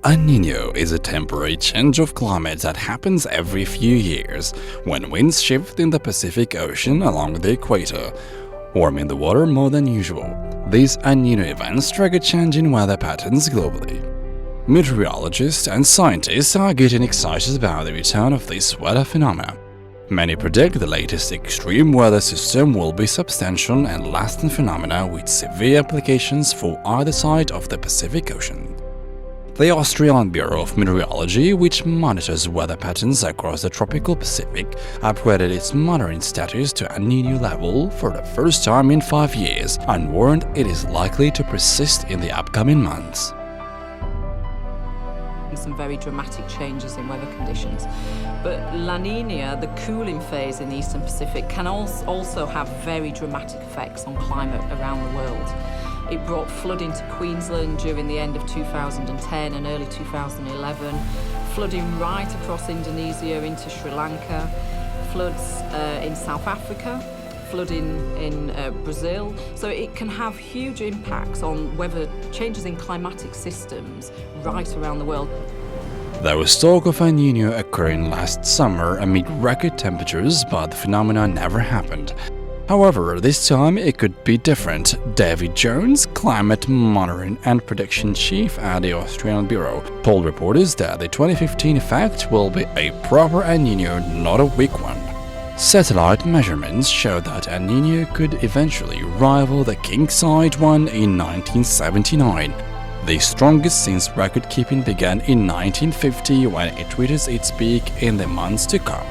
A Nino is a temporary change of climate that happens every few years when winds shift in the Pacific Ocean along the equator, warming the water more than usual. These El Nino events trigger change in weather patterns globally. Meteorologists and scientists are getting excited about the return of this weather phenomena. Many predict the latest extreme weather system will be substantial and lasting phenomena with severe implications for either side of the Pacific Ocean. The Australian Bureau of Meteorology, which monitors weather patterns across the tropical Pacific, upgraded its monitoring status to El Nino level for the first time in 5 years and warned it is likely to persist in the upcoming months. Some very dramatic changes in weather conditions. But La Nina, the cooling phase in the Eastern Pacific, can also have very dramatic effects on climate around the world. It brought flooding to Queensland during the end of 2010 and early 2011, flooding right across Indonesia into Sri Lanka, floods in South Africa, flooding in Brazil. So it can have huge impacts on weather changes in climatic systems right around the world. There was talk of El Nino occurring last summer amid record temperatures, but the phenomenon never happened. However, this time it could be different. David Jones, climate monitoring and prediction chief at the Australian Bureau, told reporters that the 2015 effect will be a proper El Nino, not a weak one. Satellite measurements show that El Nino could eventually rival the king-sized one in 1979. The strongest since record-keeping began in 1950 when it reaches its peak in the months to come.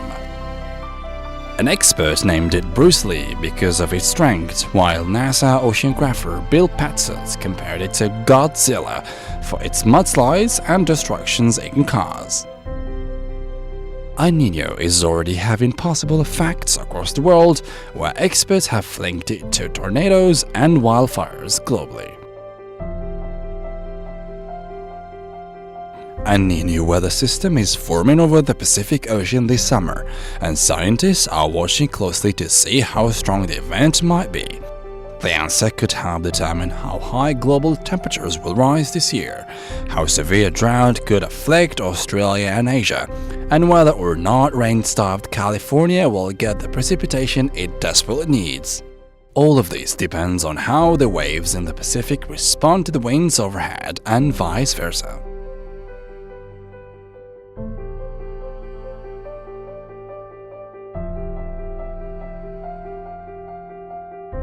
An expert named it Bruce Lee because of its strength, while NASA oceanographer Bill Patzos compared it to Godzilla for its mudslides and destructions it can cause. El Nino is already having possible effects across the world, where experts have linked it to tornadoes and wildfires globally. El Nino weather system is forming over the Pacific Ocean this summer, and scientists are watching closely to see how strong the event might be. The answer could help determine how high global temperatures will rise this year, how severe drought could afflict Australia and Asia, and whether or not rain-starved California will get the precipitation it desperately needs. All of this depends on how the waves in the Pacific respond to the winds overhead and vice versa.